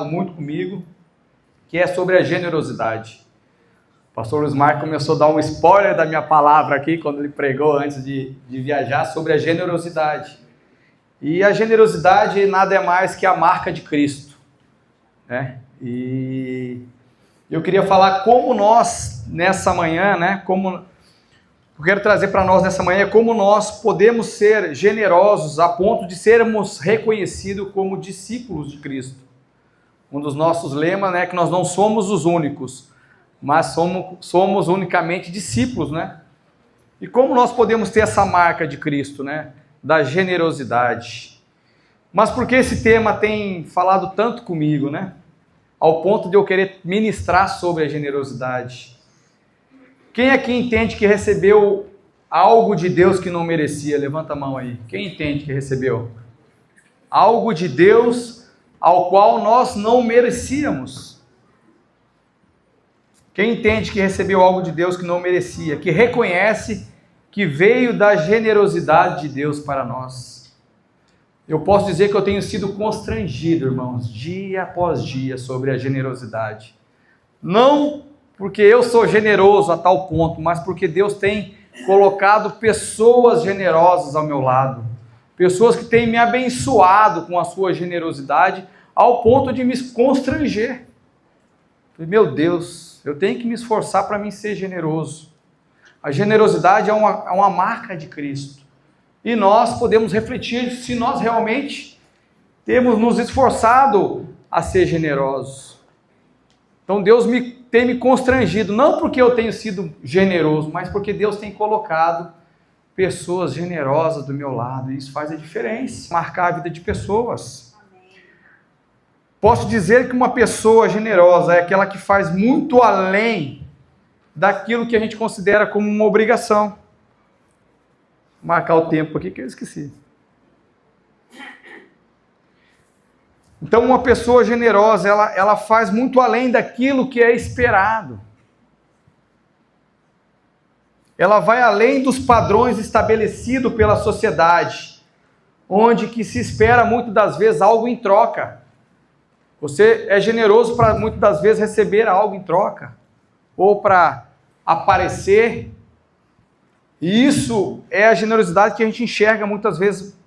Muito comigo, que é sobre a generosidade. O pastor Luiz Marcos começou a dar um spoiler da minha palavra aqui, quando ele pregou antes de viajar, sobre a generosidade. E a generosidade nada é mais que a marca de Cristo, né? E eu queria falar como nós, nessa manhã, né, eu quero trazer para nós nessa manhã como nós podemos ser generosos a ponto de sermos reconhecidos como discípulos de Cristo. Um dos nossos lemas, né, é que nós não somos os únicos, mas somos unicamente discípulos, né? E como nós podemos ter essa marca de Cristo, né, da generosidade? Mas por que esse tema tem falado tanto comigo, né? Ao ponto de eu querer ministrar sobre a generosidade. Quem aqui entende que recebeu algo de Deus que não merecia? Levanta a mão aí. Quem entende que recebeu algo de Deus ao qual nós não merecíamos? Quem entende que recebeu algo de Deus que não merecia, que reconhece que veio da generosidade de Deus para nós? Eu posso dizer que eu tenho sido constrangido, irmãos, dia após dia, sobre a generosidade. Não porque eu sou generoso a tal ponto, mas porque Deus tem colocado pessoas generosas ao meu lado. Pessoas que têm me abençoado com a sua generosidade ao ponto de me constranger. Meu Deus, eu tenho que me esforçar para mim ser generoso. A generosidade é uma marca de Cristo. E nós podemos refletir se nós realmente temos nos esforçado a ser generosos. Então Deus tem me constrangido, não porque eu tenho sido generoso, mas porque Deus tem colocado pessoas generosas do meu lado, e isso faz a diferença, marcar a vida de pessoas. Posso dizer que uma pessoa generosa é aquela que faz muito além daquilo que a gente considera como uma obrigação. Vou marcar o tempo aqui que eu esqueci. Então uma pessoa generosa, ela faz muito além daquilo que é esperado. Ela vai além dos padrões estabelecidos pela sociedade, onde que se espera muitas das vezes algo em troca. Você é generoso para muitas das vezes receber algo em troca, ou para aparecer. E isso é a generosidade que a gente enxerga muitas vezes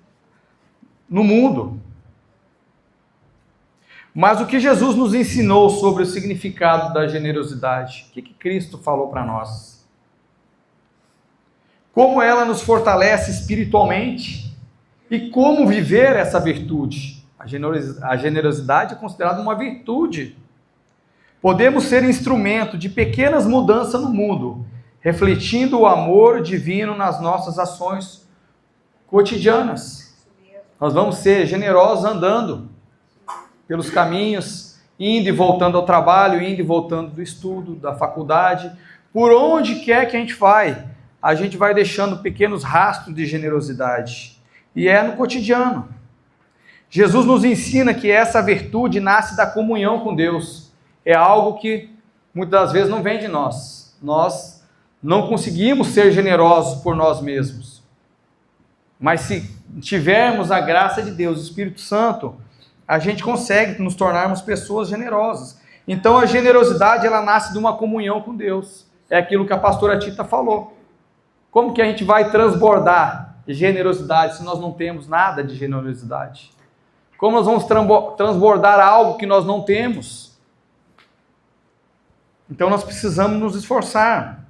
no mundo. Mas o que Jesus nos ensinou sobre o significado da generosidade? O que Cristo falou para nós? Como ela nos fortalece espiritualmente e como viver essa virtude. A generosidade é considerada uma virtude. Podemos ser instrumento de pequenas mudanças no mundo, refletindo o amor divino nas nossas ações cotidianas. Nós vamos ser generosos andando pelos caminhos, indo e voltando ao trabalho, indo e voltando do estudo, da faculdade. Por onde quer que a gente vai deixando pequenos rastros de generosidade. E é no cotidiano. Jesus nos ensina que essa virtude nasce da comunhão com Deus. É algo que muitas das vezes não vem de nós. Nós não conseguimos ser generosos por nós mesmos. Mas se tivermos a graça de Deus, o Espírito Santo, a gente consegue nos tornarmos pessoas generosas. Então a generosidade, ela nasce de uma comunhão com Deus. É aquilo que a pastora Tita falou. Como que a gente vai transbordar generosidade se nós não temos nada de generosidade? Como nós vamos transbordar algo que nós não temos? Então nós precisamos nos esforçar.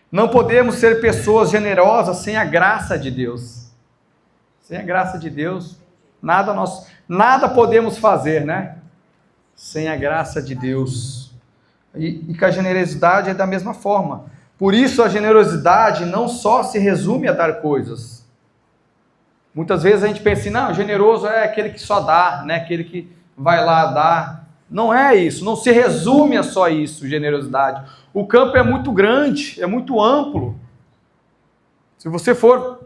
Não podemos ser pessoas generosas sem a graça de Deus. Sem a graça de Deus, nada podemos fazer, né? Sem a graça de Deus. E que a generosidade é da mesma forma. Por isso a generosidade não só se resume a dar coisas. Muitas vezes a gente pensa assim, não, generoso é aquele que só dá, né? Aquele que vai lá dar. Não é isso, não se resume a só isso, generosidade. O campo é muito grande, é muito amplo. Se você for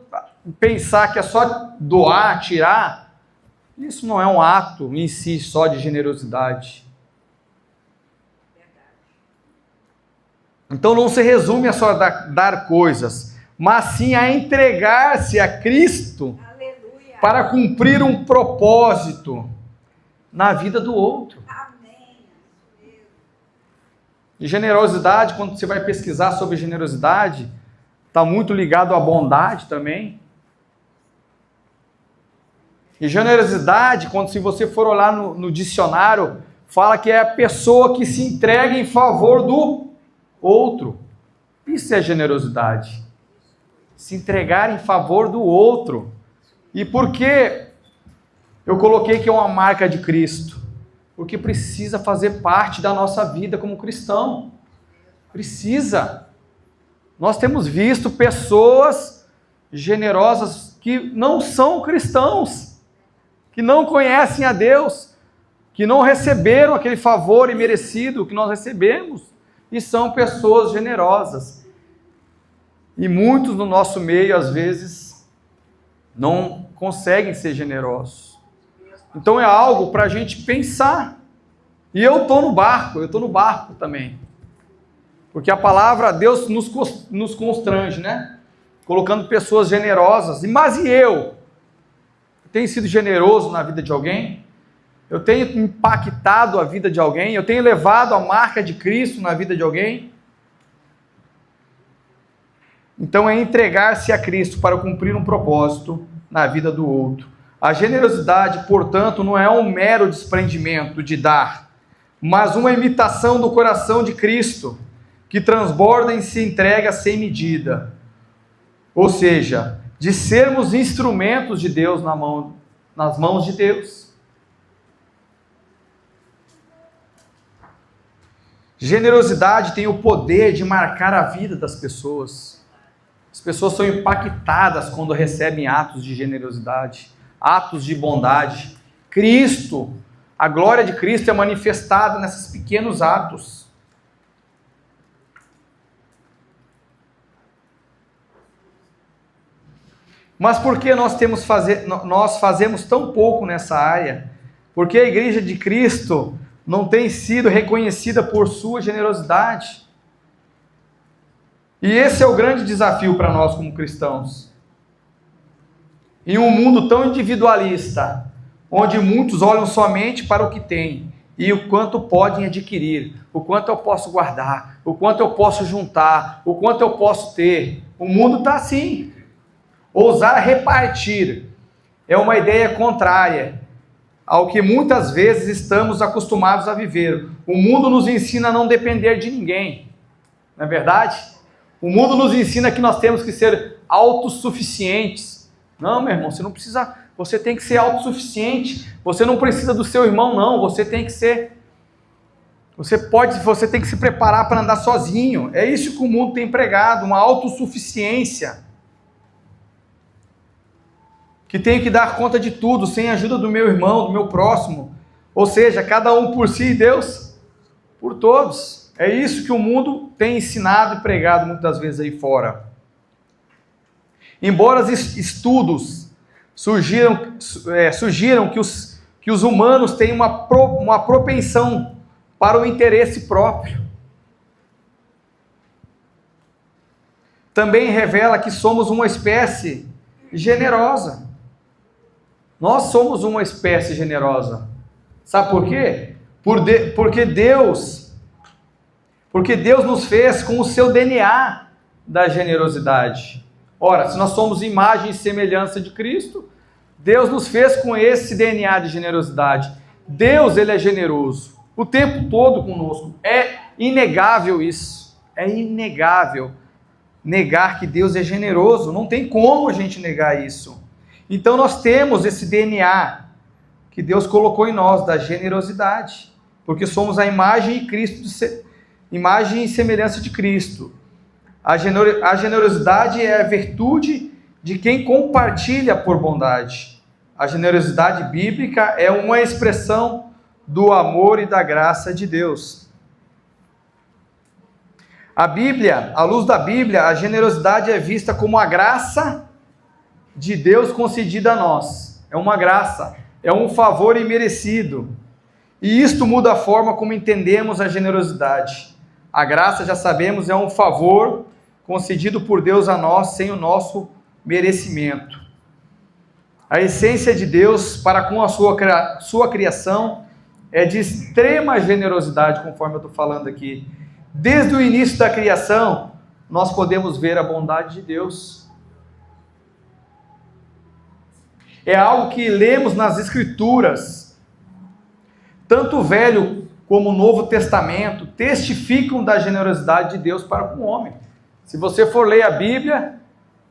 pensar que é só doar, tirar, isso não é um ato em si só de generosidade. Então não se resume a só dar coisas, mas sim a entregar-se a Cristo Aleluia. para cumprir um propósito na vida do outro. Amém. E generosidade, quando você vai pesquisar sobre generosidade, está muito ligado à bondade também. E generosidade, quando se você for olhar no dicionário, fala que é a pessoa que se entrega em favor do outro. Isso é generosidade. Se entregar em favor do outro. E por que eu coloquei que é uma marca de Cristo? Porque precisa fazer parte da nossa vida como cristão. Precisa. Nós temos visto pessoas generosas que não são cristãos, que não conhecem a Deus, que não receberam aquele favor imerecido que nós recebemos, e são pessoas generosas. E muitos no nosso meio, às vezes, não conseguem ser generosos. Então é algo para a gente pensar. E eu estou no barco também. Porque a palavra, Deus nos constrange, né? Colocando pessoas generosas. Mas e eu? Tenho sido generoso na vida de alguém? Eu tenho impactado a vida de alguém? Eu tenho levado a marca de Cristo na vida de alguém? Então é entregar-se a Cristo para cumprir um propósito na vida do outro. A generosidade, portanto, não é um mero desprendimento de dar, mas uma imitação do coração de Cristo, que transborda e se entrega sem medida. Ou seja, de sermos instrumentos de Deus nas mãos de Deus. Generosidade tem o poder de marcar a vida das pessoas. As pessoas são impactadas quando recebem atos de generosidade, atos de bondade. Cristo, a glória de Cristo é manifestada nesses pequenos atos. Mas por que nós fazemos tão pouco nessa área? Porque a igreja de Cristo não tem sido reconhecida por sua generosidade. E esse é o grande desafio para nós como cristãos. Em um mundo tão individualista, onde muitos olham somente para o que têm e o quanto podem adquirir, o quanto eu posso guardar, o quanto eu posso juntar, o quanto eu posso ter. O mundo está assim. Ousar repartir é uma ideia contrária ao que muitas vezes estamos acostumados a viver. O mundo nos ensina a não depender de ninguém, não é verdade? O mundo nos ensina que nós temos que ser autossuficientes. Não, meu irmão, você não precisa, você tem que ser autossuficiente. Você não precisa do seu irmão, não. Você tem que ser, você tem que se preparar para andar sozinho. É isso que o mundo tem pregado, uma autossuficiência. Que tenho que dar conta de tudo, sem a ajuda do meu irmão, do meu próximo. Ou seja, cada um por si e Deus por todos. É isso que o mundo tem ensinado e pregado muitas vezes aí fora. Embora os estudos sugiram que os humanos têm uma propensão para o interesse próprio, também revela que somos uma espécie generosa. Nós somos uma espécie generosa. Sabe por quê? Porque Deus nos fez com o seu DNA da generosidade. Ora, se nós somos imagem e semelhança de Cristo, Deus nos fez com esse DNA de generosidade. Deus, ele é generoso o tempo todo conosco. É inegável isso. É inegável negar que Deus é generoso. Não tem como a gente negar isso. Então nós temos esse DNA que Deus colocou em nós, da generosidade, porque somos a imagem e semelhança de Cristo. A generosidade é a virtude de quem compartilha por bondade. A generosidade bíblica é uma expressão do amor e da graça de Deus. A Bíblia, à luz da Bíblia, a generosidade é vista como a graça de Deus concedida a nós. É uma graça, é um favor imerecido. E isto muda a forma como entendemos a generosidade. A graça, já sabemos, é um favor concedido por Deus a nós sem o nosso merecimento. A essência de Deus para com a sua criação é de extrema generosidade, conforme eu estou falando aqui. Desde o início da criação, nós podemos ver a bondade de Deus. É algo que lemos nas Escrituras. Tanto o Velho como o Novo Testamento testificam da generosidade de Deus para com o homem. Se você for ler a Bíblia,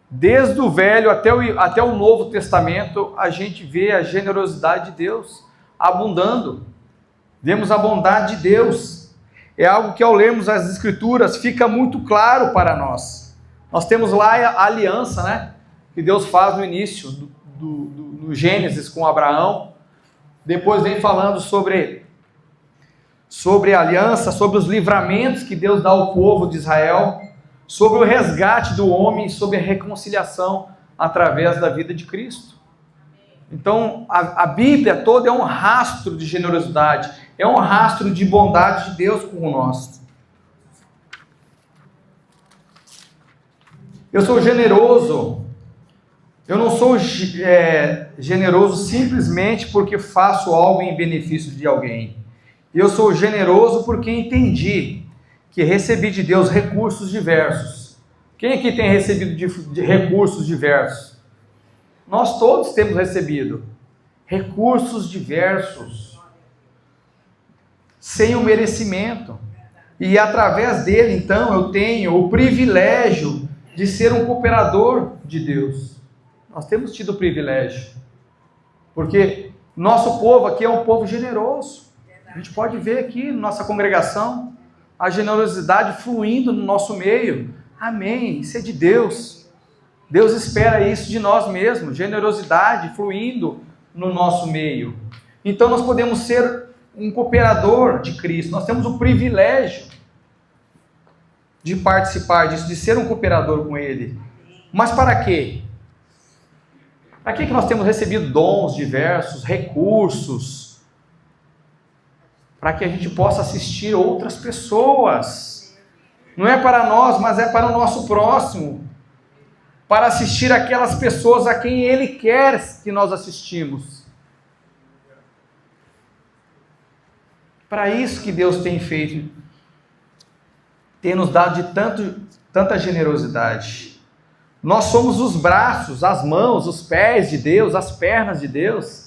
desde o Velho até o Novo Testamento, a gente vê a generosidade de Deus abundando. Vemos a bondade de Deus. É algo que ao lermos as Escrituras fica muito claro para nós. Nós temos lá a aliança, né, que Deus faz no início do Gênesis com Abraão. Depois vem falando sobre a aliança, sobre os livramentos que Deus dá ao povo de Israel, sobre o resgate do homem, sobre a reconciliação através da vida de Cristo. Então, a Bíblia toda é um rastro de generosidade, é um rastro de bondade de Deus com nós. Eu sou generoso, eu não sou generoso simplesmente porque faço algo em benefício de alguém. Eu sou generoso porque entendi que recebi de Deus recursos diversos. Quem aqui tem recebido de recursos diversos? Nós todos temos recebido recursos diversos, sem o merecimento. E através dele, então, eu tenho o privilégio de ser um cooperador de Deus. Nós temos tido o privilégio, porque nosso povo aqui é um povo generoso. A gente pode ver aqui na nossa congregação a generosidade fluindo no nosso meio. Amém, isso é de Deus. Deus espera isso de nós mesmos, generosidade fluindo no nosso meio. Então nós podemos ser um cooperador de Cristo, nós temos o privilégio de participar disso, de ser um cooperador com Ele. Mas para quê? Para que nós temos recebido dons diversos, recursos? Para que a gente possa assistir outras pessoas. Não é para nós, mas é para o nosso próximo. Para assistir aquelas pessoas a quem Ele quer que nós assistimos. Para isso que Deus tem feito, tem nos dado de tanta generosidade. Nós somos os braços, as mãos, os pés de Deus, as pernas de Deus.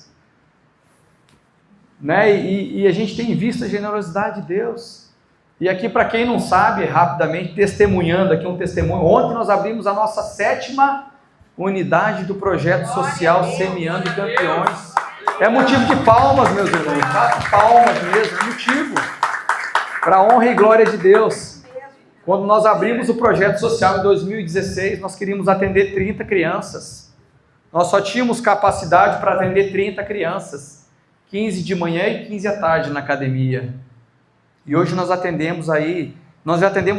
Né? E a gente tem visto a generosidade de Deus. E aqui, para quem não sabe, rapidamente, testemunhando aqui um testemunho, ontem nós abrimos a nossa 7ª unidade do projeto social Semeando Campeões. É motivo de palmas, meus irmãos, tá? Palmas mesmo, é motivo. Para a honra e glória de Deus. Quando nós abrimos o projeto social em 2016, nós queríamos atender 30 crianças. Nós só tínhamos capacidade para atender 30 crianças. 15 de manhã e 15 à tarde na academia. E hoje nós já atendemos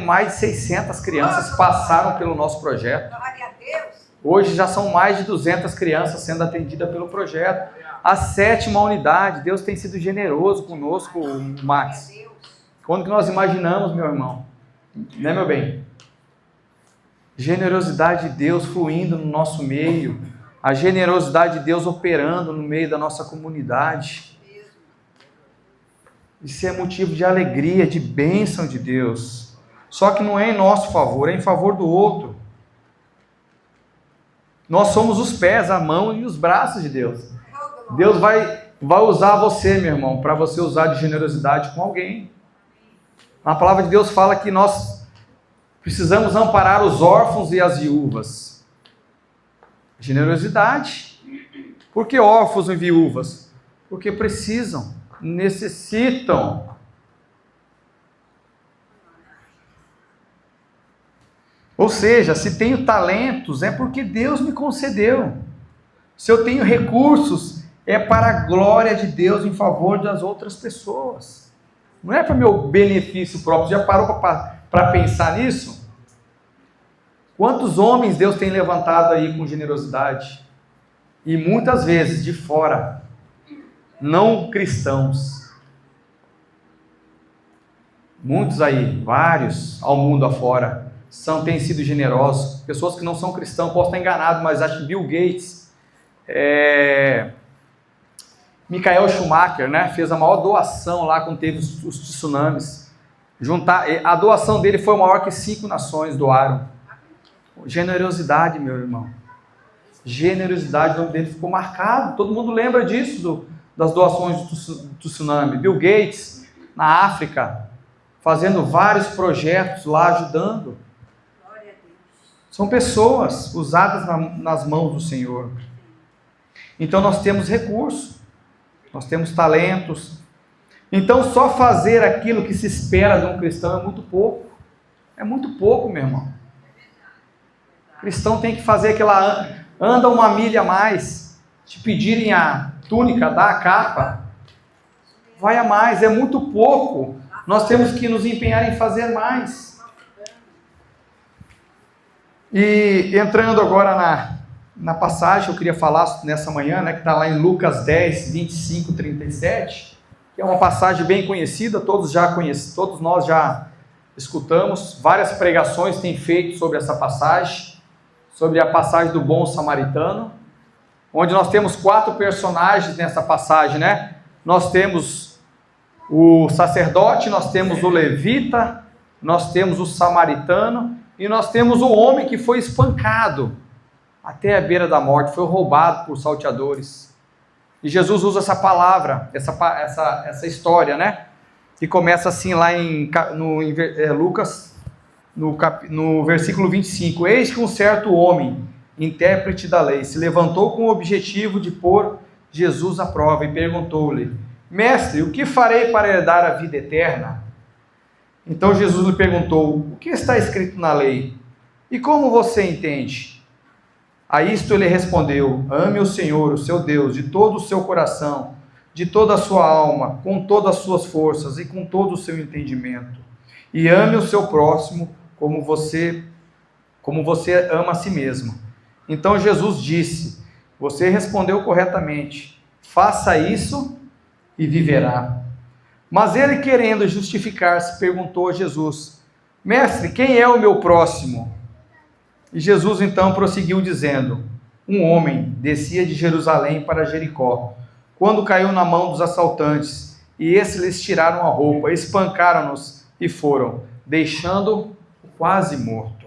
mais de 600 crianças, passaram pelo nosso projeto. Hoje já são mais de 200 crianças sendo atendidas pelo projeto. A 7ª unidade, Deus tem sido generoso conosco, Max. Quando que nós imaginamos, meu irmão? Né, meu bem? Generosidade de Deus fluindo no nosso meio, a generosidade de Deus operando no meio da nossa comunidade. Isso é motivo de alegria, de bênção de Deus. Só que não é em nosso favor, é em favor do outro. Nós somos os pés, a mão e os braços de Deus. Deus vai usar você, meu irmão, para você usar de generosidade com alguém. A palavra de Deus fala que nós precisamos amparar os órfãos e as viúvas. Generosidade. Por que órfãos e viúvas? Porque precisam, necessitam. Ou seja, se tenho talentos, é porque Deus me concedeu. Se eu tenho recursos, é para a glória de Deus em favor das outras pessoas. Não é para meu benefício próprio. Já parou para pensar nisso? Quantos homens Deus tem levantado aí com generosidade? E muitas vezes de fora, não cristãos. Muitos aí, vários ao mundo afora, têm sido generosos. Pessoas que não são cristãos, posso estar enganado, mas acho que Bill Gates, Michael Schumacher, né, fez a maior doação lá quando teve os tsunamis. A doação dele foi maior que 5 nações doaram. Generosidade, meu irmão. Generosidade, o nome dele ficou marcado. Todo mundo lembra disso, das doações do tsunami. Bill Gates, na África, fazendo vários projetos lá, ajudando. São pessoas usadas nas mãos do Senhor. Então nós temos recursos, nós temos talentos. Então só fazer aquilo que se espera de um cristão é muito pouco. É muito pouco, meu irmão. O cristão tem que fazer anda 1 milha a mais. Te pedirem a túnica, dá a capa. Vai a mais, é muito pouco. Nós temos que nos empenhar em fazer mais. E entrando agora na passagem, eu queria falar nessa manhã, né, que está lá em Lucas 10, 25, 37, que é uma passagem bem conhecida, todos nós já escutamos, várias pregações têm feito sobre essa passagem, sobre a passagem do bom samaritano, onde nós temos 4 personagens nessa passagem, né? Nós temos o sacerdote, nós temos o levita, nós temos o samaritano e nós temos o homem que foi espancado até a beira da morte, foi roubado por salteadores. E Jesus usa essa palavra, essa história, né? Que começa assim lá em Lucas, no versículo 25. Eis que um certo homem, intérprete da lei, se levantou com o objetivo de pôr Jesus à prova e perguntou-lhe: Mestre, o que farei para herdar a vida eterna? Então Jesus lhe perguntou: o que está escrito na lei? E como você entende? A isto ele respondeu: ame o Senhor, o seu Deus, de todo o seu coração, de toda a sua alma, com todas as suas forças e com todo o seu entendimento. E ame o seu próximo como você ama a si mesmo. Então Jesus disse: você respondeu corretamente, faça isso e viverá. Mas ele, querendo justificar-se, perguntou a Jesus: Mestre, quem é o meu próximo? E Jesus então prosseguiu dizendo: um homem descia de Jerusalém para Jericó, quando caiu na mão dos assaltantes, e esses lhes tiraram a roupa, espancaram-nos e foram, deixando-o quase morto.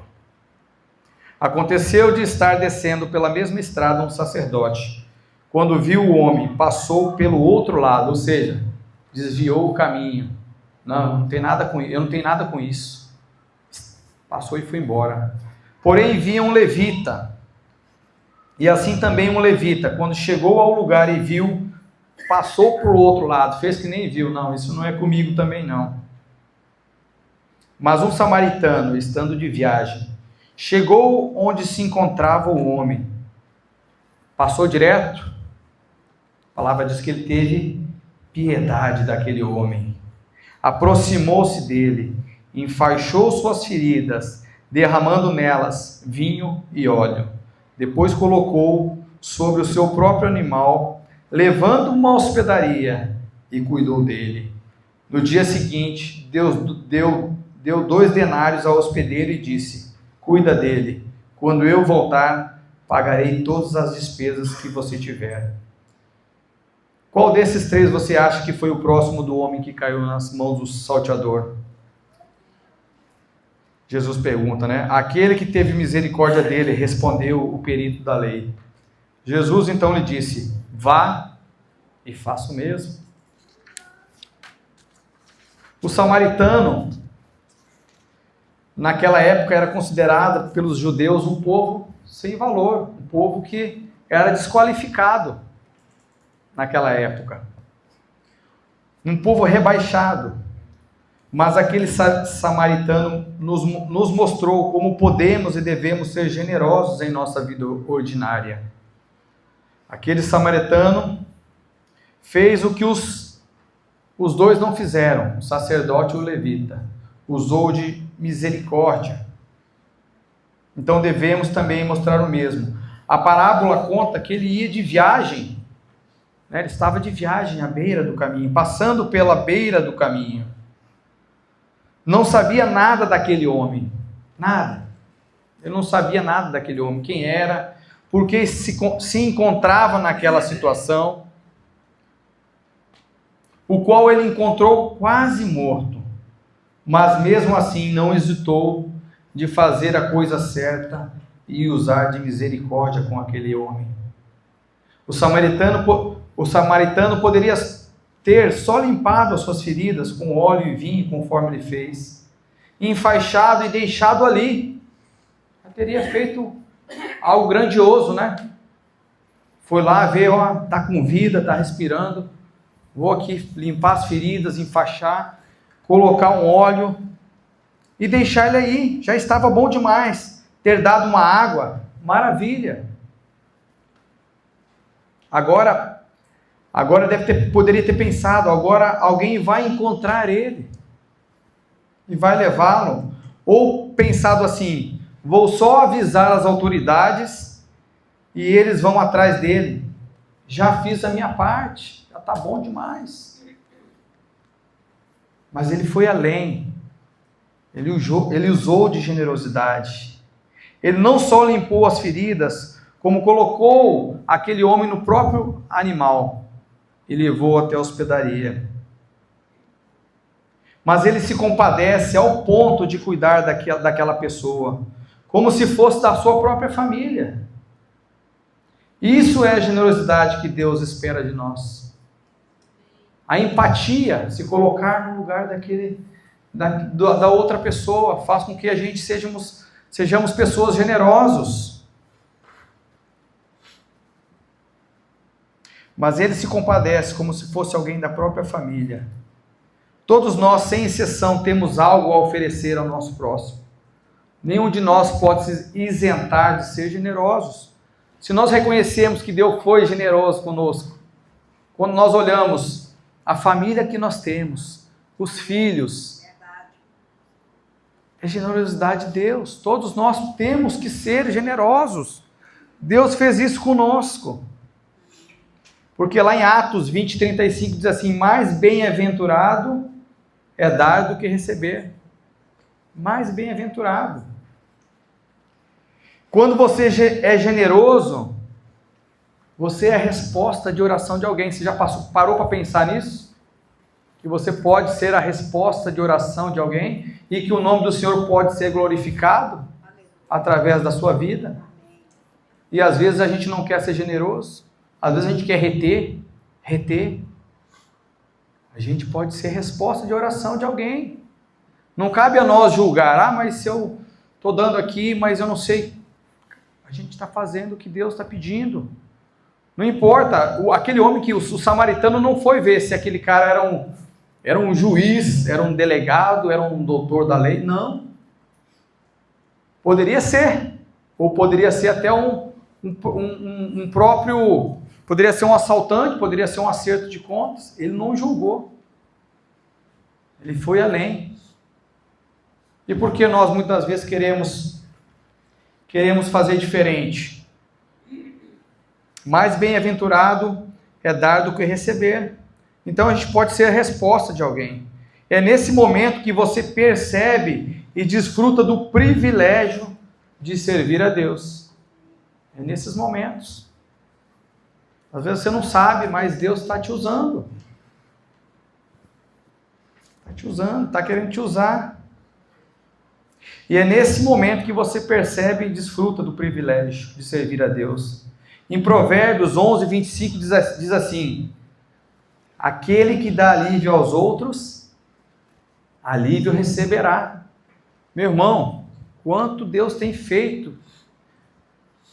Aconteceu de estar descendo pela mesma estrada um sacerdote. Quando viu o homem, passou pelo outro lado, ou seja, desviou o caminho. Não tem nada com isso, eu não tenho nada com isso. Passou e foi embora. Porém via um levita, e assim também um levita, quando chegou ao lugar e viu, passou para o outro lado, fez que nem viu. Não, isso não é comigo também não. Mas um samaritano, estando de viagem, chegou onde se encontrava o homem, passou direto. A palavra diz que ele teve piedade daquele homem, aproximou-se dele, enfaixou suas feridas, derramando nelas vinho e óleo. Depois colocou sobre o seu próprio animal, levando uma hospedaria, e cuidou dele. No dia seguinte, deu 2 denários ao hospedeiro e disse: cuida dele, quando eu voltar, pagarei todas as despesas que você tiver. Qual desses 3 você acha que foi o próximo do homem que caiu nas mãos do salteador? Jesus pergunta, né? Aquele que teve misericórdia dele, respondeu o perito da lei. Jesus então lhe disse: vá e faça o mesmo. O samaritano, naquela época, era considerado pelos judeus um povo sem valor, um povo que era desqualificado naquela época. Um povo rebaixado. Mas aquele samaritano nos mostrou como podemos e devemos ser generosos em nossa vida ordinária. Aquele samaritano fez o que os 2 não fizeram, o sacerdote e o levita. Usou de misericórdia. Então devemos também mostrar o mesmo. A parábola conta que ele ia de viagem, né? Ele estava de viagem à beira do caminho, passando pela beira do caminho. Não sabia nada daquele homem. Nada. Ele não sabia nada daquele homem, quem era, porque se encontrava naquela situação, o qual ele encontrou quase morto, mas mesmo assim não hesitou de fazer a coisa certa e usar de misericórdia com aquele homem. O samaritano poderia ter só limpado as suas feridas com óleo e vinho, conforme ele fez, enfaixado e deixado ali. Já teria feito algo grandioso, né? Foi lá ver, ó, tá com vida, tá respirando. Vou aqui limpar as feridas, enfaixar, colocar um óleo e deixar ele aí. Já estava bom demais. Ter dado uma água, maravilha. Agora poderia ter pensado, agora alguém vai encontrar ele e vai levá-lo. Ou pensado assim, vou só avisar as autoridades e eles vão atrás dele. Já fiz a minha parte, já está bom demais. Mas ele foi além. Ele usou de generosidade. Ele não só limpou as feridas, como colocou aquele homem no próprio animal e levou até a hospedaria. Mas ele se compadece ao ponto de cuidar daquela pessoa, como se fosse da sua própria família. Isso é a generosidade que Deus espera de nós. A empatia, se colocar no lugar da outra pessoa, faz com que a gente sejamos pessoas generosas. Mas ele se compadece como se fosse alguém da própria família. Todos nós, sem exceção, temos algo a oferecer ao nosso próximo. Nenhum de nós pode se isentar de ser generosos. Se nós reconhecemos que Deus foi generoso conosco, quando nós olhamos a família que nós temos, os filhos, é generosidade de Deus. Todos nós temos que ser generosos. Deus fez isso conosco. Porque lá em Atos 20:35 diz assim: mais bem-aventurado é dar do que receber. Mais bem-aventurado. Quando você é generoso, você é a resposta de oração de alguém. Você já parou para pensar nisso? Que você pode ser a resposta de oração de alguém e que o nome do Senhor pode ser glorificado através da sua vida. E às vezes a gente não quer ser generoso. Às vezes a gente quer reter. A gente pode ser resposta de oração de alguém. Não cabe a nós julgar, mas se eu estou dando aqui, mas eu não sei. A gente está fazendo o que Deus está pedindo. Não importa, aquele homem que o samaritano não foi ver se aquele cara era um juiz, era um delegado, era um doutor da lei, não. Poderia ser, ou poderia ser até um próprio... Poderia ser um assaltante, poderia ser um acerto de contas. Ele não julgou. Ele foi além. E por que nós muitas vezes queremos fazer diferente? Mais bem-aventurado é dar do que receber. Então a gente pode ser a resposta de alguém. É nesse momento que você percebe e desfruta do privilégio de servir a Deus. É nesses momentos. Às vezes você não sabe, mas Deus está te usando. Está te usando, está querendo te usar. E é nesse momento que você percebe e desfruta do privilégio de servir a Deus. Em Provérbios 11:25 diz assim: aquele que dá alívio aos outros, alívio receberá. Meu irmão, quanto Deus tem feito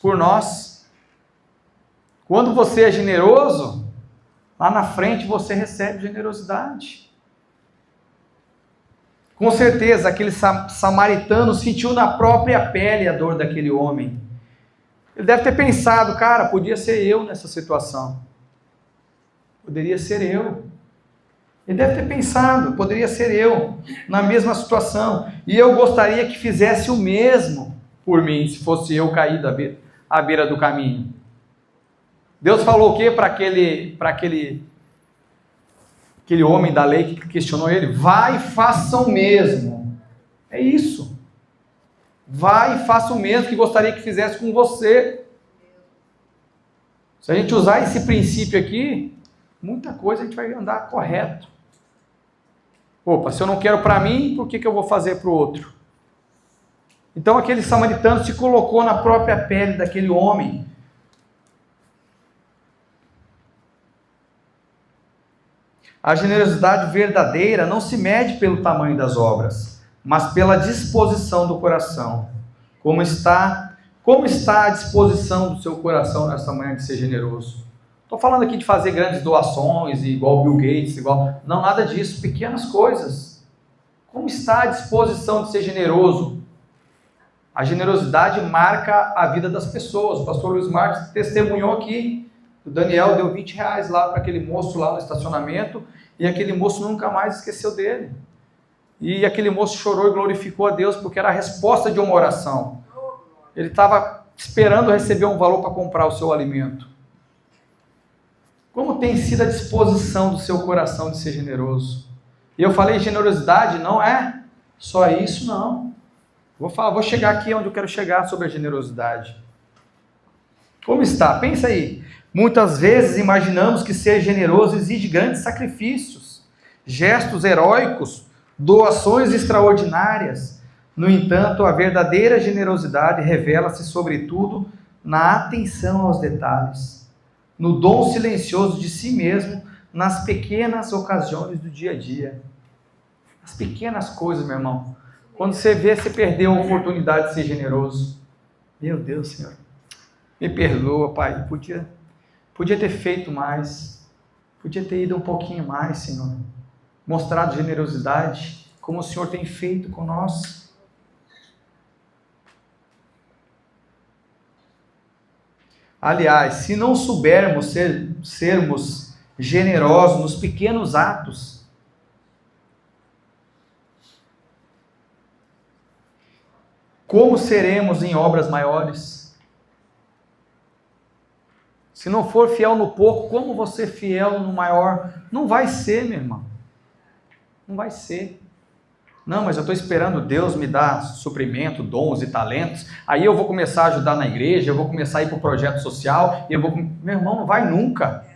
por nós. Quando você é generoso, lá na frente você recebe generosidade. Com certeza, aquele samaritano sentiu na própria pele a dor daquele homem. Ele deve ter pensado, cara, podia ser eu nessa situação. Poderia ser eu. Ele deve ter pensado, poderia ser eu na mesma situação. E eu gostaria que fizesse o mesmo por mim, se fosse eu caído à beira do caminho. Deus falou o quê para aquele homem da lei que questionou ele? Vai e faça o mesmo. É isso. Vai e faça o mesmo que gostaria que fizesse com você. Se a gente usar esse princípio aqui, muita coisa a gente vai andar correto. Opa, se eu não quero para mim, por que eu vou fazer para o outro? Então aquele samaritano se colocou na própria pele daquele homem. A generosidade verdadeira não se mede pelo tamanho das obras, mas pela disposição do coração. Como está a disposição do seu coração nessa manhã de ser generoso? Estou falando aqui de fazer grandes doações, igual Bill Gates, não, nada disso, pequenas coisas. Como está a disposição de ser generoso? A generosidade marca a vida das pessoas. O pastor Luiz Marques testemunhou aqui. O Daniel deu R$20 lá para aquele moço lá no estacionamento, e aquele moço nunca mais esqueceu dele. E aquele moço chorou e glorificou a Deus, porque era a resposta de uma oração. Ele estava esperando receber um valor para comprar o seu alimento. Como tem sido a disposição do seu coração de ser generoso? E eu falei, generosidade não é só isso, não. Vou chegar aqui onde eu quero chegar sobre a generosidade. Como está? Pensa aí. Muitas vezes imaginamos que ser generoso exige grandes sacrifícios, gestos heróicos, doações extraordinárias. No entanto, a verdadeira generosidade revela-se sobretudo na atenção aos detalhes, no dom silencioso de si mesmo, nas pequenas ocasiões do dia a dia. As pequenas coisas, meu irmão. Quando você vê, você perdeu a oportunidade de ser generoso. Meu Deus, Senhor, me perdoa, Pai, podia ter feito mais, podia ter ido um pouquinho mais, Senhor, mostrado generosidade, como o Senhor tem feito com nós. Aliás, se não soubermos sermos generosos nos pequenos atos, como seremos em obras maiores? Se não for fiel no pouco, como você fiel no maior? Não vai ser, meu irmão. Não vai ser. Não, mas eu estou esperando Deus me dar suprimento, dons e talentos. Aí eu vou começar a ajudar na igreja, eu vou começar a ir para o projeto social. Meu irmão, não vai nunca.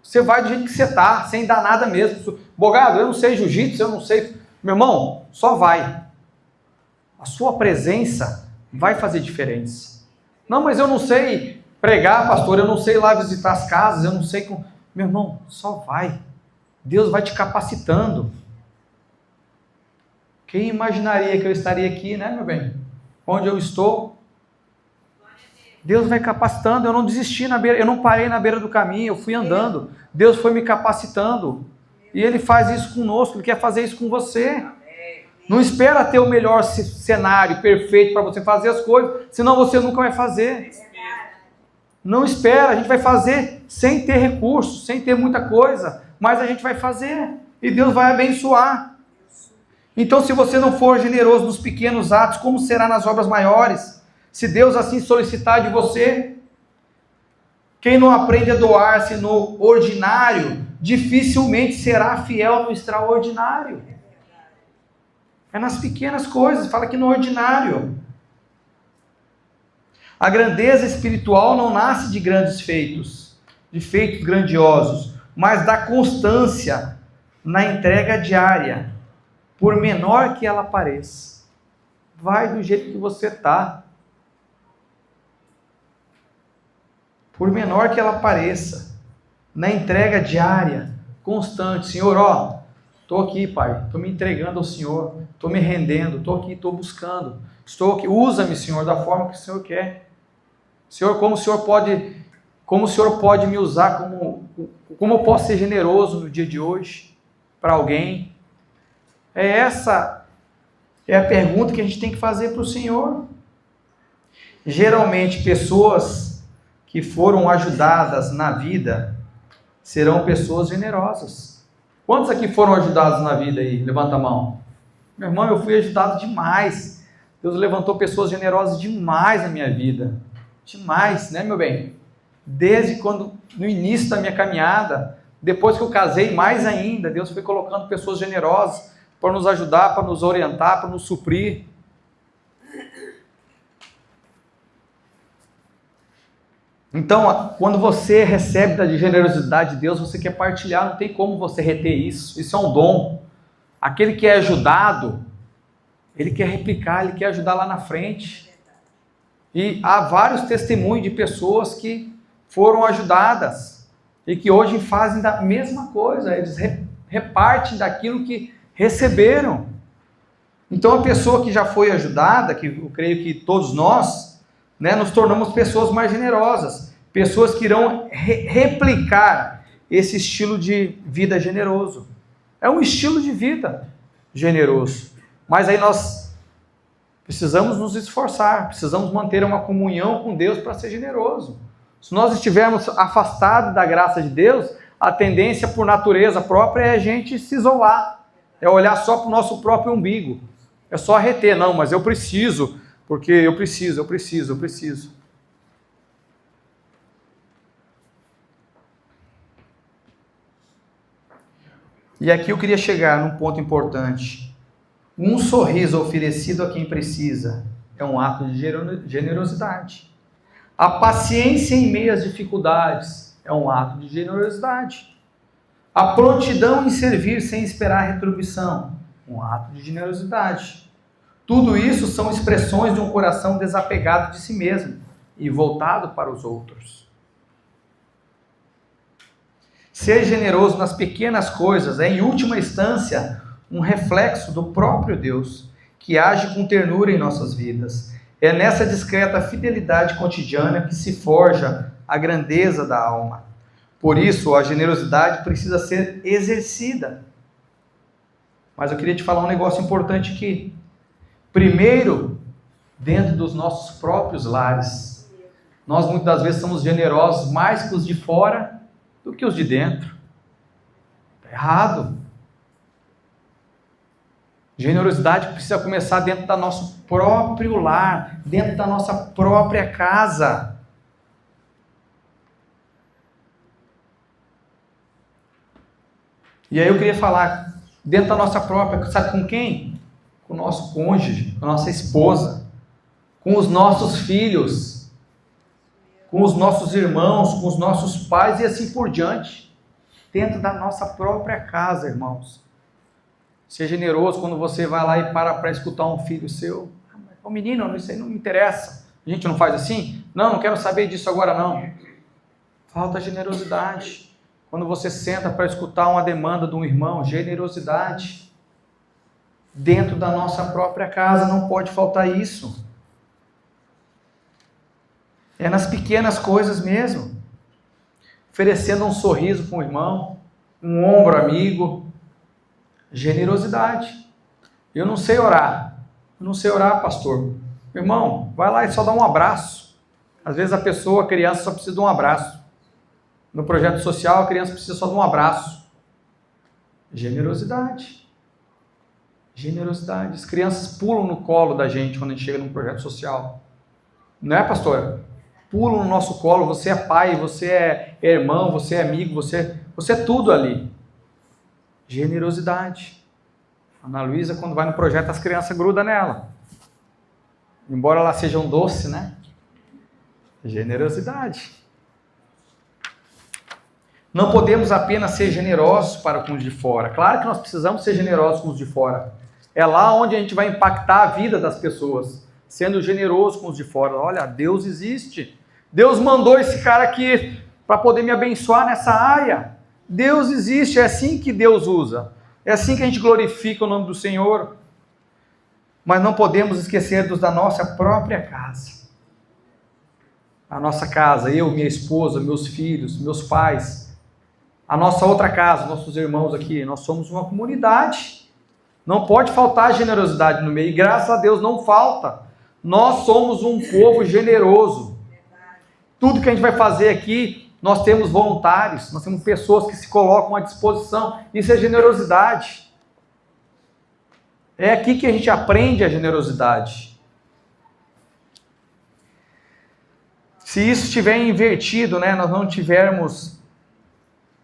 Você vai do jeito que você está, sem dar nada mesmo. Bogado, eu não sei jiu-jitsu, eu não sei. Meu irmão, só vai. A sua presença vai fazer diferença. Não, mas eu não sei pregar, pastor, eu não sei ir lá visitar as casas, eu não sei como... Meu irmão, só vai. Deus vai te capacitando. Quem imaginaria que eu estaria aqui, né, meu bem? Onde eu estou? Deus vai capacitando, eu não desisti na beira, eu não parei na beira do caminho, eu fui andando. Deus foi me capacitando. E Ele faz isso conosco, Ele quer fazer isso com você. Não espera ter o melhor cenário perfeito para você fazer as coisas, senão você nunca vai fazer. Não espera, a gente vai fazer sem ter recursos, sem ter muita coisa, mas a gente vai fazer e Deus vai abençoar. Então, se você não for generoso nos pequenos atos, como será nas obras maiores? Se Deus assim solicitar de você, quem não aprende a doar-se no ordinário, dificilmente será fiel no extraordinário. É nas pequenas coisas, fala aqui no ordinário. A grandeza espiritual não nasce de grandes feitos, de feitos grandiosos, mas da constância na entrega diária, por menor que ela pareça. Vai do jeito que você está. Por menor que ela pareça, na entrega diária, constante. Senhor, estou aqui, Pai, estou me entregando ao Senhor, estou me rendendo, estou aqui, estou buscando, estou aqui, usa-me, Senhor, da forma que o Senhor quer. Senhor, como o Senhor pode me usar, como eu posso ser generoso no dia de hoje, para alguém? Essa é a pergunta que a gente tem que fazer para o Senhor. Geralmente, pessoas que foram ajudadas na vida, serão pessoas generosas. Quantos aqui foram ajudados na vida aí? Levanta a mão. Meu irmão, eu fui ajudado demais. Deus levantou pessoas generosas demais na minha vida. Demais, né, meu bem? Desde quando, no início da minha caminhada, depois que eu casei, mais ainda, Deus foi colocando pessoas generosas para nos ajudar, para nos orientar, para nos suprir. Então, quando você recebe da generosidade de Deus, você quer partilhar, não tem como você reter isso. Isso é um dom. Aquele que é ajudado, ele quer replicar, ele quer ajudar lá na frente. E há vários testemunhos de pessoas que foram ajudadas e que hoje fazem da mesma coisa, eles repartem daquilo que receberam. Então a pessoa que já foi ajudada, que eu creio que todos nós, né, nos tornamos pessoas mais generosas, pessoas que irão replicar esse estilo de vida generoso. É um estilo de vida generoso, mas aí nós precisamos nos esforçar, precisamos manter uma comunhão com Deus para ser generoso. Se nós estivermos afastados da graça de Deus, a tendência por natureza própria é a gente se isolar, é olhar só para o nosso próprio umbigo, é só reter, não, mas eu preciso, porque eu preciso. E aqui eu queria chegar num ponto importante. Um sorriso oferecido a quem precisa é um ato de generosidade. A paciência em meio às dificuldades é um ato de generosidade. A prontidão em servir sem esperar retribuição, um ato de generosidade. Tudo isso são expressões de um coração desapegado de si mesmo e voltado para os outros. Ser generoso nas pequenas coisas é, em última instância, um reflexo do próprio Deus, que age com ternura em nossas vidas. É nessa discreta fidelidade cotidiana que se forja a grandeza da alma. Por isso, a generosidade precisa ser exercida. Mas eu queria te falar um negócio importante aqui. Primeiro, dentro dos nossos próprios lares. Nós muitas das vezes somos generosos mais que os de fora do que os de dentro. Está errado. Generosidade precisa começar dentro do nosso próprio lar, dentro da nossa própria casa. E aí eu queria falar, dentro da nossa própria, sabe com quem? Com o nosso cônjuge, com a nossa esposa, com os nossos filhos, com os nossos irmãos, com os nossos pais e assim por diante. Dentro da nossa própria casa, irmãos. Seja generoso quando você vai lá e para escutar um filho seu. Ô menino, isso aí não me interessa. A gente não faz assim? Não quero saber disso agora não. Falta generosidade. Quando você senta para escutar uma demanda de um irmão, generosidade. Dentro da nossa própria casa não pode faltar isso. É nas pequenas coisas mesmo. Oferecendo um sorriso para um irmão, um ombro amigo. Generosidade. Eu não sei orar. Pastor. Irmão, vai lá e só dá um abraço. Às vezes a criança só precisa de um abraço. No projeto social, a criança precisa só de um abraço. Generosidade. As crianças pulam no colo da gente quando a gente chega num projeto social. Não é, pastor? Pulam no nosso colo. Você é pai, você é irmão, você é amigo, você é tudo ali. Generosidade. Ana Luísa, quando vai no projeto, as crianças grudam nela. Embora elas sejam doces, né? Generosidade. Não podemos apenas ser generosos para com os de fora. Claro que nós precisamos ser generosos com os de fora. É lá onde a gente vai impactar a vida das pessoas, sendo generoso com os de fora. Olha, Deus existe. Deus mandou esse cara aqui para poder me abençoar nessa área. Deus existe, é assim que Deus usa. É assim que a gente glorifica o nome do Senhor. Mas não podemos esquecer da nossa própria casa. A nossa casa, eu, minha esposa, meus filhos, meus pais. A nossa outra casa, nossos irmãos aqui. Nós somos uma comunidade. Não pode faltar generosidade no meio. E graças a Deus não falta. Nós somos um povo generoso. Tudo que a gente vai fazer aqui, nós temos voluntários, nós temos pessoas que se colocam à disposição. Isso é generosidade. É aqui que a gente aprende a generosidade. Se isso estiver invertido, né, nós não tivermos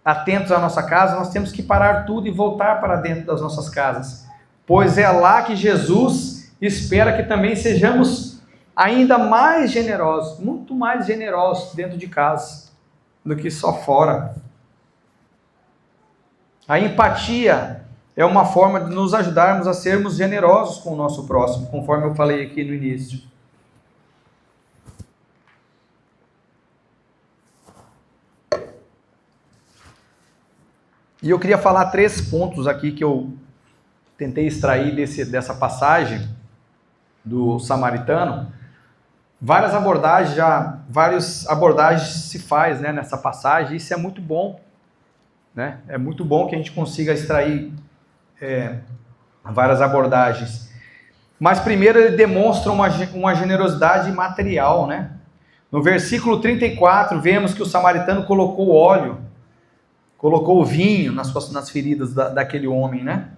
atentos à nossa casa, nós temos que parar tudo e voltar para dentro das nossas casas. Pois é lá que Jesus espera que também sejamos ainda mais generosos, muito mais generosos dentro de casa do que só fora. A empatia é uma forma de nos ajudarmos a sermos generosos com o nosso próximo, conforme eu falei aqui no início. E eu queria falar 3 pontos aqui que eu tentei extrair dessa passagem do samaritano. Várias abordagens se faz, né, nessa passagem, e isso é muito bom, né? É muito bom que a gente consiga extrair várias abordagens. Mas primeiro ele demonstra uma generosidade material, né? No versículo 34, vemos que o samaritano colocou óleo, colocou vinho nas feridas daquele homem, né?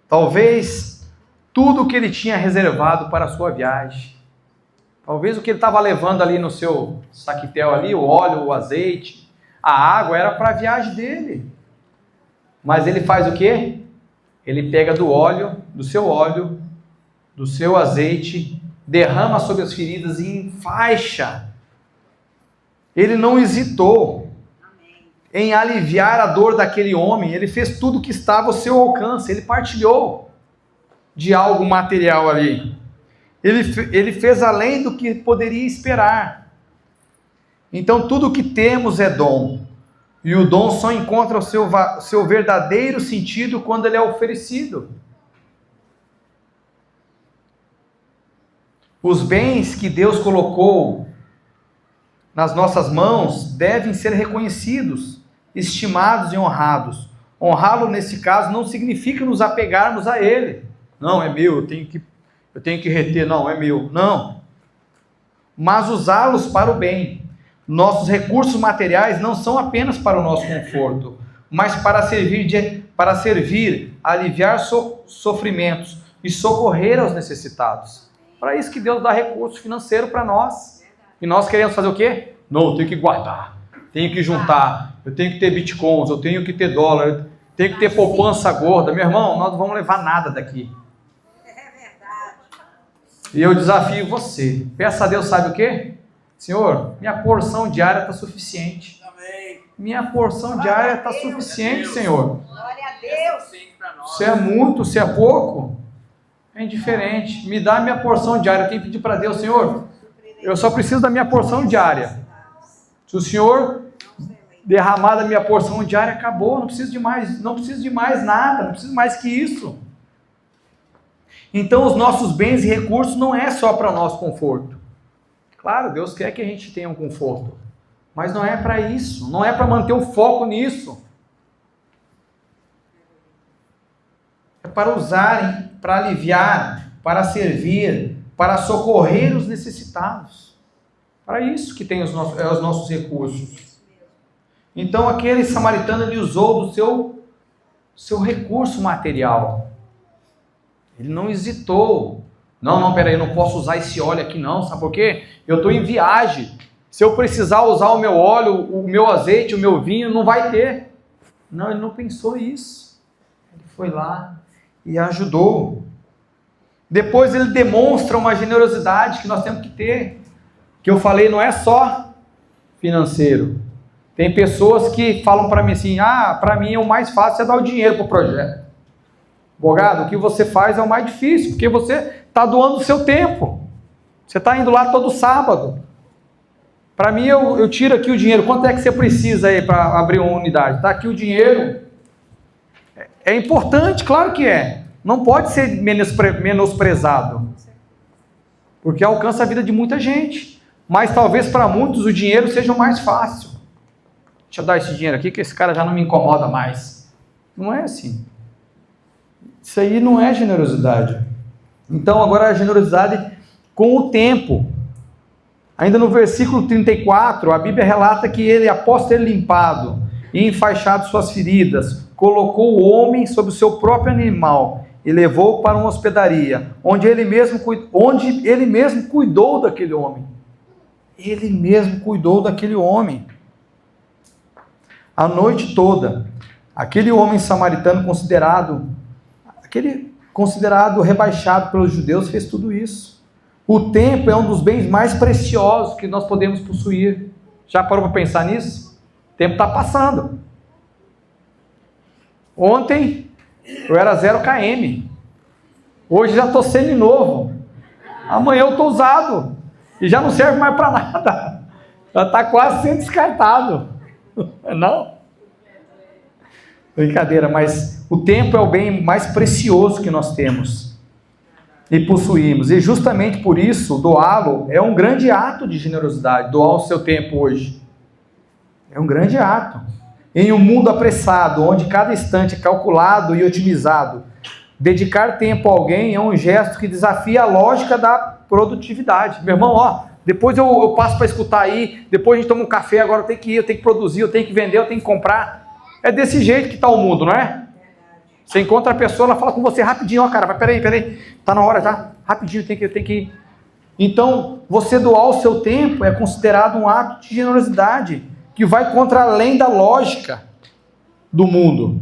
Talvez tudo o que ele tinha reservado para a sua viagem, talvez o que ele estava levando ali no seu saquetel ali, o óleo, o azeite, a água, era para a viagem dele. Mas ele faz o quê? Ele pega do seu azeite, derrama sobre as feridas e enfaixa. Ele não hesitou em aliviar a dor daquele homem. Ele fez tudo que estava ao seu alcance. Ele partilhou de algo material ali. Ele fez além do que poderia esperar. Então tudo que temos é dom. E o dom só encontra o seu verdadeiro sentido quando ele é oferecido. Os bens que Deus colocou nas nossas mãos devem ser reconhecidos, estimados e honrados. Honrá-lo nesse caso não significa nos apegarmos a ele. Não, é meu, eu tenho que reter, não, é meu. Não. Mas usá-los para o bem. Nossos recursos materiais não são apenas para o nosso conforto, mas para servir, aliviar sofrimentos e socorrer aos necessitados. Para isso que Deus dá recurso financeiro para nós. E nós queremos fazer o quê? Não, eu tenho que guardar, tenho que juntar, eu tenho que ter bitcoins, eu tenho que ter dólar, eu tenho que ter poupança gorda. Meu irmão, nós não vamos levar nada daqui. É verdade. E eu desafio você, peça a Deus, sabe o quê? Senhor, minha porção diária está suficiente. Amém. Minha porção diária está suficiente, Senhor. Glória a Deus. Se é muito, se é pouco, é indiferente. Me dá a minha porção diária. Eu tenho que pedir para Deus, Senhor, eu só preciso da minha porção diária. Se o Senhor derramar da minha porção diária, acabou. Não preciso de mais nada, não preciso mais que isso. Então os nossos bens e recursos não é só para o nosso conforto. Claro, Deus quer que a gente tenha um conforto, mas não é para isso, não é para manter o foco nisso. É para usarem, para aliviar, para servir, para socorrer os necessitados. Para isso que tem os nossos recursos. Então aquele samaritano, ele usou do seu recurso material. Ele não hesitou. Não, peraí, eu não posso usar esse óleo aqui não, sabe por quê? Eu estou em viagem. Se eu precisar usar o meu óleo, o meu azeite, o meu vinho, não vai ter. Não, ele não pensou isso. Ele foi lá e ajudou. Depois ele demonstra uma generosidade que nós temos que ter. Que eu falei, não é só financeiro. Tem pessoas que falam para mim assim, para mim o mais fácil é dar o dinheiro para o projeto. Advogado, o que você faz é o mais difícil, porque você está doando o seu tempo. Você está indo lá todo sábado. Para mim, eu tiro aqui o dinheiro. Quanto é que você precisa aí para abrir uma unidade? Está aqui o dinheiro. É importante, claro que é. Não pode ser menosprezado. Porque alcança a vida de muita gente. Mas talvez para muitos o dinheiro seja o mais fácil. Deixa eu dar esse dinheiro aqui que esse cara já não me incomoda mais. Não é assim. Isso aí não é generosidade. Então agora a generosidade com o tempo. Ainda no versículo 34, a Bíblia relata que ele, após ter limpado e enfaixado suas feridas, colocou o homem sobre o seu próprio animal e levou para uma hospedaria, onde ele mesmo cuidou daquele homem. Ele mesmo cuidou daquele homem. A noite toda, aquele homem samaritano considerado rebaixado pelos judeus, fez tudo isso. O tempo é um dos bens mais preciosos que nós podemos possuir. Já parou para pensar nisso? O tempo está passando. Ontem eu era 0 km. Hoje já estou seminovo. Amanhã eu estou usado. E já não serve mais para nada. Já está quase sendo descartado. Não? Brincadeira, mas o tempo é o bem mais precioso que nós temos e possuímos. E justamente por isso, doá-lo é um grande ato de generosidade. Doar o seu tempo hoje é um grande ato. Em um mundo apressado, onde cada instante é calculado e otimizado, dedicar tempo a alguém é um gesto que desafia a lógica da produtividade. Meu irmão, ó, depois eu passo para escutar aí, depois a gente toma um café, agora eu tenho que ir, eu tenho que produzir, eu tenho que vender, eu tenho que comprar. É desse jeito que está o mundo, não é? Você encontra a pessoa, ela fala com você rapidinho, ó cara, peraí, tá na hora já, rapidinho, tem que ir. Então, você doar o seu tempo é considerado um ato de generosidade, que vai contra além da lógica do mundo,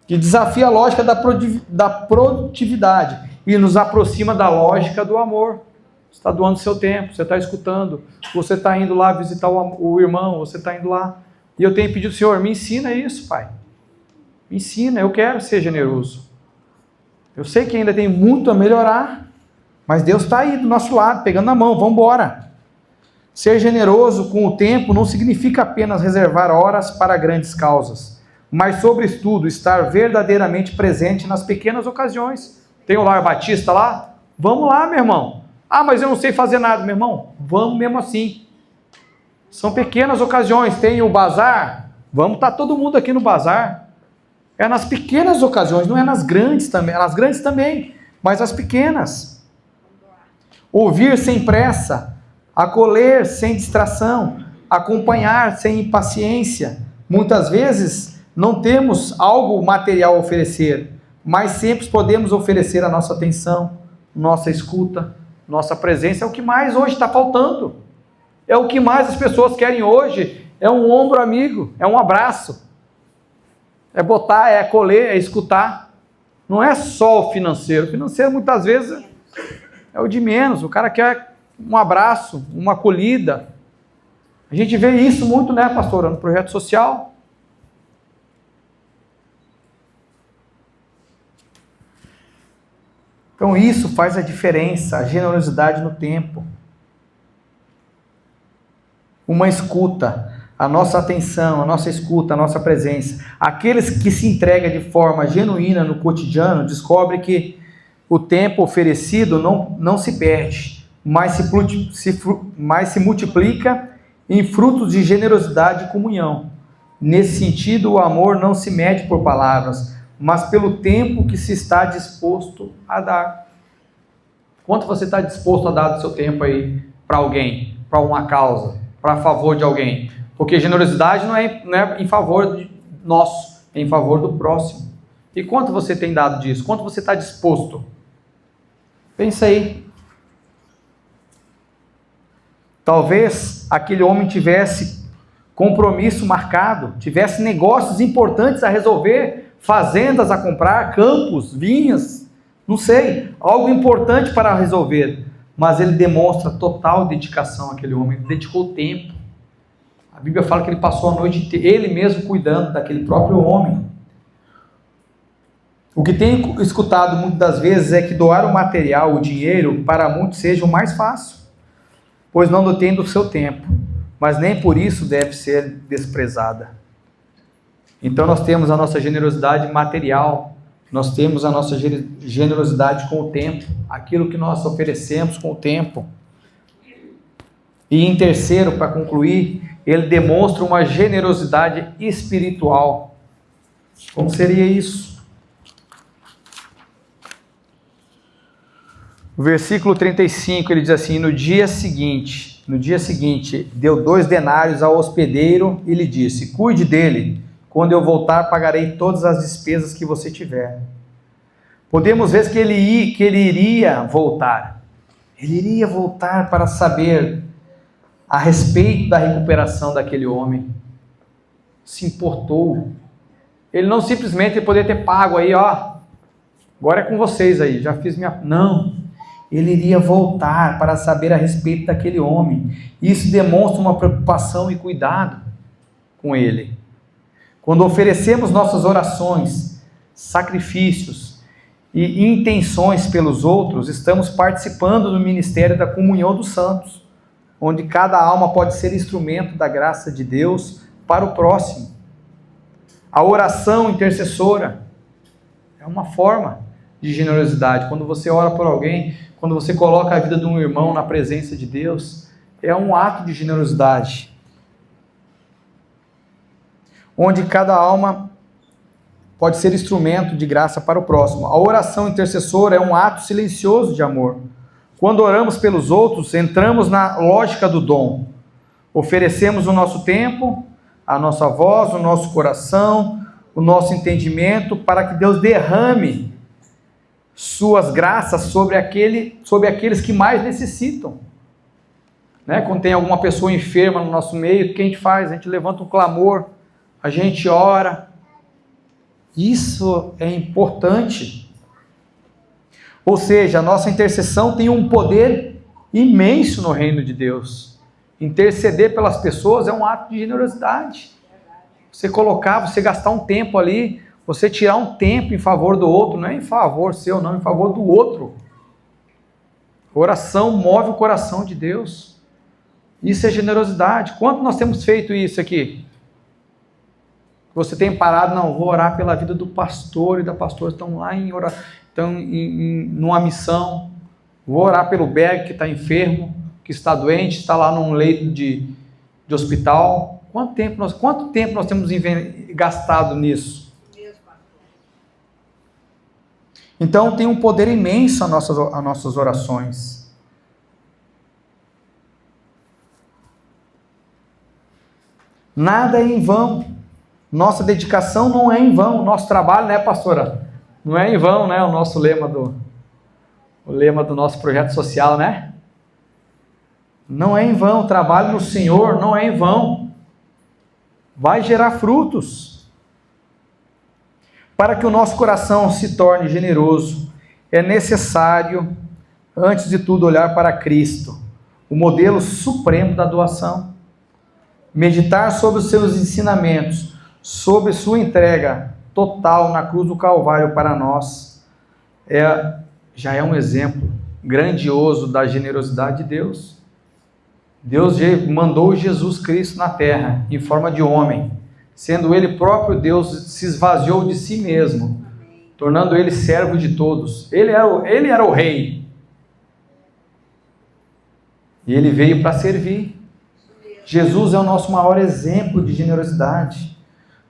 que desafia a lógica da produtividade e nos aproxima da lógica do amor. Você está doando seu tempo, você está escutando, você está indo lá visitar o irmão, você está indo lá. E eu tenho pedido, Senhor, me ensina isso, Pai. Me ensina, eu quero ser generoso. Eu sei que ainda tem muito a melhorar, mas Deus está aí do nosso lado, pegando na mão, vamos embora. Ser generoso com o tempo não significa apenas reservar horas para grandes causas, mas, sobretudo, estar verdadeiramente presente nas pequenas ocasiões. Tem o Lar Batista lá? Vamos lá, meu irmão. Ah, mas eu não sei fazer nada, meu irmão. Vamos mesmo assim. São pequenas ocasiões. Tem o bazar? Vamos estar todo mundo aqui no bazar. É nas pequenas ocasiões, não é nas grandes também. Nas grandes também, mas as pequenas. Ouvir sem pressa, acolher sem distração, acompanhar sem impaciência. Muitas vezes não temos algo material a oferecer, mas sempre podemos oferecer a nossa atenção, nossa escuta, nossa presença. É o que mais hoje está faltando. É o que mais as pessoas querem hoje. É um ombro amigo, é um abraço. É botar, é acolher, é escutar. Não é só o financeiro. O financeiro muitas vezes é o de menos. O cara quer um abraço, uma acolhida. A gente vê isso muito, né, pastora, no projeto social. Então isso faz a diferença, a generosidade no tempo. Uma escuta, a nossa atenção, a nossa escuta, a nossa presença. Aqueles que se entregam de forma genuína no cotidiano descobrem que o tempo oferecido não se perde, mas se multiplica em frutos de generosidade e comunhão. Nesse sentido, o amor não se mede por palavras, mas pelo tempo que se está disposto a dar. Quanto você está disposto a dar do seu tempo aí para alguém, para uma causa, para favor de alguém? Porque generosidade não é em favor de nosso, é em favor do próximo. E quanto você tem dado disso? Quanto você está disposto? Pensa aí. Talvez aquele homem tivesse compromisso marcado, tivesse negócios importantes a resolver, fazendas a comprar, campos, vinhas, não sei, algo importante para resolver, mas ele demonstra total dedicação àquele homem, ele dedicou tempo. A Bíblia fala que ele passou a noite inteira, ele mesmo cuidando daquele próprio homem. O que tenho escutado muitas das vezes é que doar o material, o dinheiro, para muitos seja o mais fácil, pois não detém do seu tempo, mas nem por isso deve ser desprezada. Então nós temos a nossa generosidade material, nós temos a nossa generosidade com o tempo, aquilo que nós oferecemos com o tempo. E em terceiro, para concluir, ele demonstra uma generosidade espiritual. Como seria isso? O versículo 35, ele diz assim: no dia seguinte, deu 2 denários ao hospedeiro e lhe disse: cuide dele, quando eu voltar pagarei todas as despesas que você tiver. Podemos ver que ele iria voltar. Ele iria voltar para saber a respeito da recuperação daquele homem. Se importou. Ele não simplesmente poderia ter pago aí, ó, agora é com vocês aí, já fiz minha... Não. ele iria voltar para saber a respeito daquele homem. Isso demonstra uma preocupação e cuidado com ele. Quando oferecemos nossas orações, sacrifícios e intenções pelos outros, estamos participando do ministério da comunhão dos santos, onde cada alma pode ser instrumento da graça de Deus para o próximo. A oração intercessora é uma forma de generosidade. Quando você ora por alguém, quando você coloca a vida de um irmão na presença de Deus, é um ato de generosidade. Onde cada alma pode ser instrumento de graça para o próximo. A oração intercessora é um ato silencioso de amor. Quando oramos pelos outros, entramos na lógica do dom. Oferecemos o nosso tempo, a nossa voz, o nosso coração, o nosso entendimento, para que Deus derrame suas graças sobre aqueles que mais necessitam. Quando tem alguma pessoa enferma no nosso meio, o que a gente faz? A gente levanta um clamor, a gente ora. Isso é importante. Ou seja, a nossa intercessão tem um poder imenso no reino de Deus. Interceder pelas pessoas é um ato de generosidade. Você gastar um tempo ali, você tirar um tempo em favor do outro, não é em favor seu, não, em favor do outro. A oração move o coração de Deus. Isso é generosidade. Quanto nós temos feito isso aqui? Você tem parado, não, vou orar pela vida do pastor e da pastora, estão lá estão numa missão. Vou orar pelo Berg que está enfermo, que está doente, está lá num leito de hospital. Quanto tempo nós temos gastado nisso? Então tem um poder imenso as nossas orações. Nada é em vão. Nossa dedicação não é em vão. Nosso trabalho, né, pastora? Não é em vão, né? O nosso lema do nosso projeto social, né? Não é em vão. O trabalho no Senhor não é em vão. Vai gerar frutos. Para que o nosso coração se torne generoso, é necessário, antes de tudo, olhar para Cristo, o modelo supremo da doação. Meditar sobre os seus ensinamentos, sobre sua entrega total na cruz do Calvário para nós, já é um exemplo grandioso da generosidade de Deus. Deus mandou Jesus Cristo na terra, em forma de homem, sendo ele próprio Deus, se esvaziou de si mesmo, tornando ele servo de todos. Ele era o rei, e ele veio para servir. Jesus é o nosso maior exemplo de generosidade.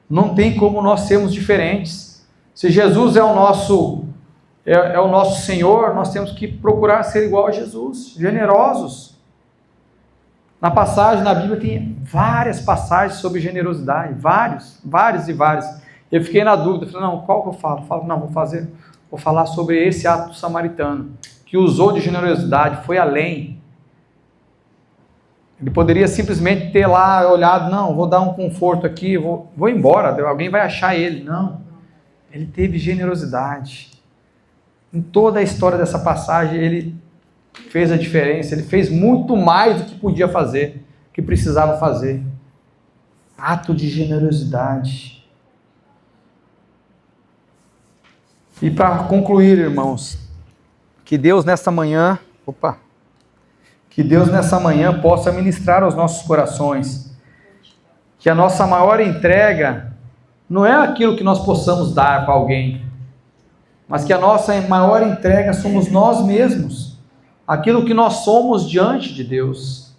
Não tem como nós sermos diferentes. Se Jesus é o nosso Senhor, nós temos que procurar ser igual a Jesus, generosos. Na Bíblia tem várias passagens sobre generosidade, vários. Eu fiquei na dúvida, falei, não, qual que eu falo? Não, vou falar sobre esse ato samaritano, que usou de generosidade, foi além. Ele poderia simplesmente ter lá olhado, não, vou dar um conforto aqui, vou embora, alguém vai achar ele. Não, ele teve generosidade. Em toda a história dessa passagem, ele fez a diferença, ele fez muito mais do que podia fazer, que precisava fazer. Ato de generosidade. E para concluir, irmãos, que Deus nessa manhã possa ministrar aos nossos corações, que a nossa maior entrega não é aquilo que nós possamos dar para alguém, mas que a nossa maior entrega somos nós mesmos, aquilo que nós somos diante de Deus.